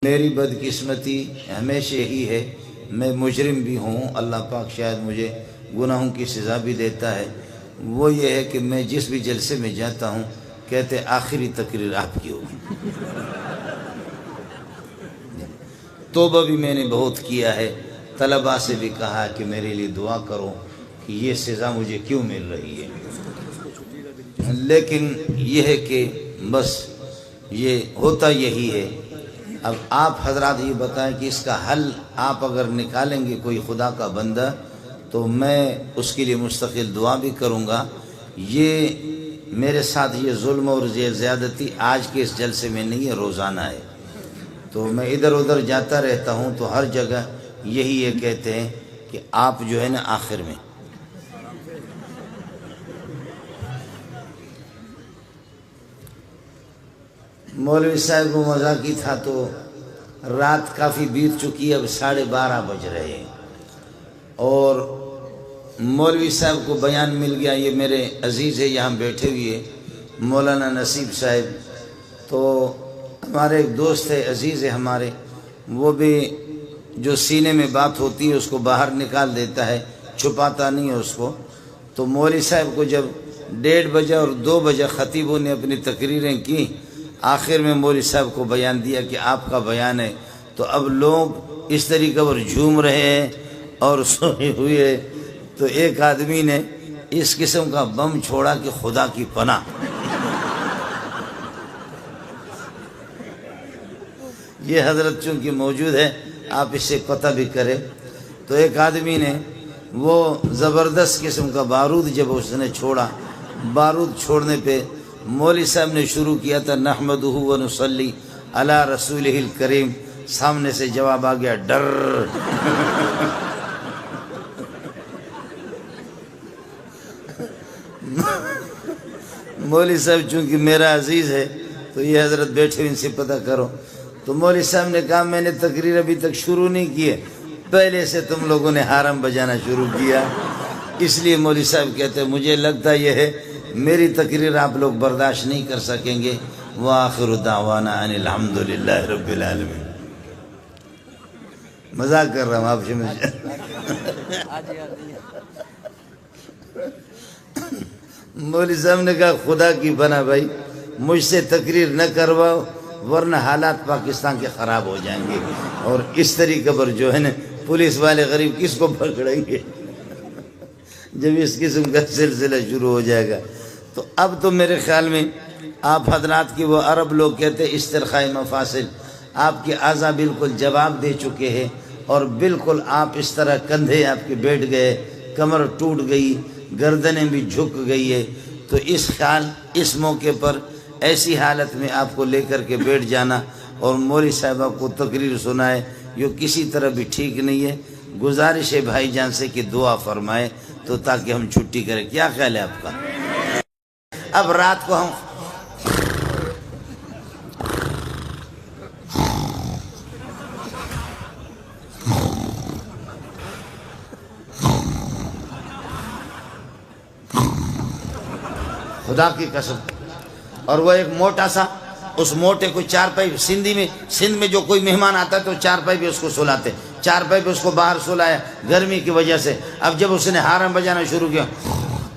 میری بدقسمتی ہمیشہ یہی ہے، میں مجرم بھی ہوں، اللہ پاک شاید مجھے گناہوں کی سزا بھی دیتا ہے۔ وہ یہ ہے کہ میں جس بھی جلسے میں جاتا ہوں کہتے آخری تقریر آپ کی ہوگی۔ توبہ بھی میں نے بہت کیا ہے، طلباء سے بھی کہا کہ میرے لیے دعا کرو کہ یہ سزا مجھے کیوں مل رہی ہے، لیکن یہ ہے کہ بس یہ ہوتا یہی ہے۔ اب آپ حضرات یہ بتائیں کہ اس کا حل آپ اگر نکالیں گے کوئی خدا کا بندہ تو میں اس کے لیے مستقل دعا بھی کروں گا۔ یہ میرے ساتھ یہ ظلم اور یہ زیادتی آج کے اس جلسے میں نہیں ہے، روزانہ ہے۔ تو میں ادھر ادھر جاتا رہتا ہوں تو ہر جگہ یہی یہ کہتے ہیں کہ آپ جو ہے نا آخر میں مولوی صاحب کو مذاقی تھا تو رات کافی بیت چکی، اب 12:30 بج رہے ہیں اور مولوی صاحب کو بیان مل گیا۔ یہ میرے عزیز ہے یہاں بیٹھے ہوئے مولانا نصیب صاحب، تو ہمارے ایک دوست ہے، عزیز ہے ہمارے، وہ بھی جو سینے میں بات ہوتی ہے اس کو باہر نکال دیتا ہے، چھپاتا نہیں ہے اس کو۔ تو مولوی صاحب کو جب 1:30 بجے اور 2 بجے خطیبوں نے اپنی تقریریں کی، آخر میں مولوی صاحب کو بیان دیا کہ آپ کا بیان ہے، تو اب لوگ اس طریقے پر جھوم رہے ہیں اور سوئے ہوئے۔ تو ایک آدمی نے اس قسم کا بم چھوڑا کہ خدا کی پناہ، یہ حضرت چونکہ موجود ہے آپ اس سے پتہ بھی کریں۔ تو ایک آدمی نے وہ زبردست قسم کا بارود جب اس نے چھوڑا، بارود چھوڑنے پہ مولوی صاحب نے شروع کیا تھا نحمدہ و نصلی علی رسولہ الکریم، سامنے سے جواب آ گیا ڈر۔ مولوی صاحب چونکہ میرا عزیز ہے تو یہ حضرت بیٹھے ان سے پتہ کرو۔ تو مولوی صاحب نے کہا میں نے تقریر ابھی تک شروع نہیں کی ہے، پہلے سے تم لوگوں نے حرم بجانا شروع کیا، اس لیے مولوی صاحب کہتے ہیں مجھے لگتا یہ ہے میری تقریر آپ لوگ برداشت نہیں کر سکیں گے۔ وآخر دعوانا ان الحمدللہ رب العالمین۔ مذاق کر رہا ہوں آپ سے، مولوی صاحب نے کہا خدا کی بنا بھائی مجھ سے تقریر نہ کرواؤ ورنہ حالات پاکستان کے خراب ہو جائیں گے، اور اس طریقے پر جو ہے نا پولیس والے غریب کس کو پکڑیں گے جب اس قسم کا سلسلہ شروع ہو جائے گا۔ تو اب تو میرے خیال میں آپ حضرات کی وہ عرب لوگ کہتے ہیں استرخاء مفاصل، آپ کے اعضاء بالکل جواب دے چکے ہیں، اور بالکل آپ اس طرح کندھے آپ کے بیٹھ گئے، کمر ٹوٹ گئی، گردنیں بھی جھک گئی ہے۔ تو اس موقع پر ایسی حالت میں آپ کو لے کر کے بیٹھ جانا اور مولوی صاحبہ کو تقریر سنائے یہ کسی طرح بھی ٹھیک نہیں ہے۔ گزارش ہے بھائی جان سے کہ دعا فرمائے تو تاکہ ہم چھٹی کریں۔ کیا خیال ہے آپ کا؟ اب رات کو ہم خدا کی قسم، اور وہ ایک موٹا سا، اس موٹے کو چارپائی، سندھ میں جو کوئی مہمان آتا ہے تو چارپائی پہ اس کو سلاتے، چارپائی پہ اس کو باہر سلایا گرمی کی وجہ سے۔ اب جب اس نے حرم بجانا شروع کیا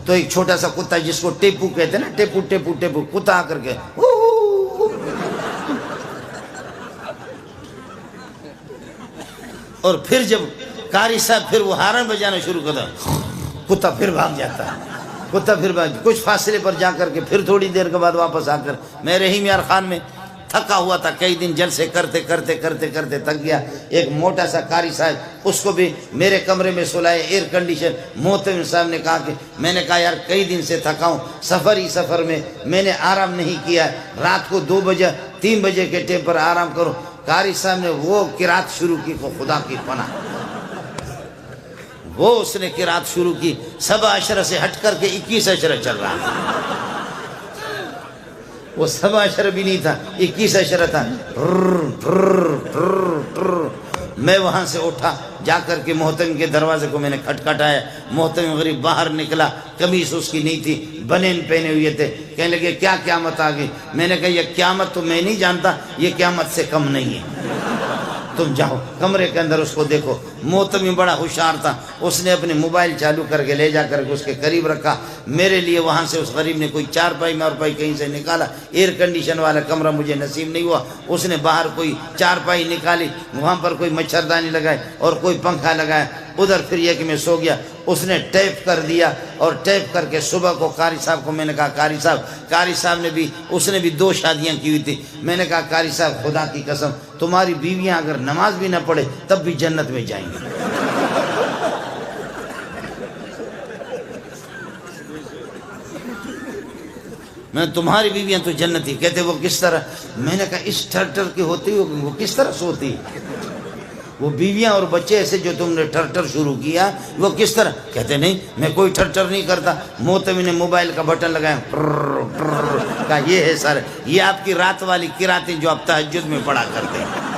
تو ایک چھوٹا سا کتا جس کو ٹیپو کہتے ہیں نا، ٹیپو ٹیپو ٹیپو، کتا آ کر کے اور پھر جب قاری صاحب پھر وہ حرم بجانا شروع کرتا کتا پھر بھاگ جاتا ہے، کتا پھر کچھ فاصلے پر جا کر کے پھر تھوڑی دیر کے بعد واپس آ کر، میں رحیم یار خان میں تھکا ہوا تھا، کئی دن جلسے کرتے کرتے کرتے کرتے تھک گیا۔ ایک موٹا سا قاری صاحب، اس کو بھی میرے کمرے میں سلائے، ایئر کنڈیشن۔ محترم صاحب نے کہا کہ میں نے کہا یار کئی دن سے تھکا ہوں، سفر میں میں نے آرام نہیں کیا، رات کو 2 بجے 3 بجے کے ٹائم پر آرام کرو۔ قاری صاحب نے وہ قرات شروع کی، خدا کی پناہ، وہ اس نے قرات شروع کی، 7 اشرہ سے ہٹ کر کے 21 اشرہ چل رہا تھا۔ وہ 7 اشرہ بھی نہیں تھا، 21 اشرہ تھا۔ میں وہاں سے اٹھا، جا کر کے محتم کے دروازے کو میں نے کھٹکھٹایا۔ محتم غریب باہر نکلا، قمیص اس کی نہیں تھی، بنین پہنے ہوئے تھے۔ کہنے لگے کیا قیامت آ گئی؟ میں نے کہا یہ قیامت تو میں نہیں جانتا، یہ قیامت سے کم نہیں ہے، تم جاؤ کمرے کے اندر اس کو دیکھو۔ محتمی بڑا ہوشیار تھا، اس نے اپنے موبائل چالو کر کے لے جا کر کے اس کے قریب رکھا۔ میرے لیے وہاں سے اس غریب نے کوئی چارپائی مارپائی کہیں سے نکالا، ایئر کنڈیشن والا کمرہ مجھے نصیب نہیں ہوا، اس نے باہر کوئی چارپائی نکالی، وہاں پر کوئی مچھردانی لگائے اور کوئی پنکھا لگایا، ادھر پھر یہ کہ میں سو گیا۔ اس نے ٹیپ کر دیا، اور ٹیپ کر کے صبح کو قاری صاحب کو میں نے کہا قاری صاحب نے بھی، اس نے بھی 2 شادیاں کی ہوئی تھی۔ میں نے کہا قاری صاحب خدا کی قسم تمہاری بیویاں اگر نماز بھی نہ پڑھے تب بھی جنت میں جائیں گے۔ میں تمہاری بیویاں تو جنتی۔ کہتے وہ کس طرح؟ میں نے کہا اس ٹھر کی ہوتی وہ کس طرح سوتی؟ وہ بیویاں اور بچے ایسے جو تم نے ٹھر شروع کیا وہ کس طرح؟ کہتے نہیں میں کوئی ٹھر نہیں کرتا۔ محتمی نے موبائل کا بٹن لگایا، کہا یہ ہے سر، یہ آپ کی رات والی قراتیں جو آپ تہجد میں پڑھا کرتے ہیں۔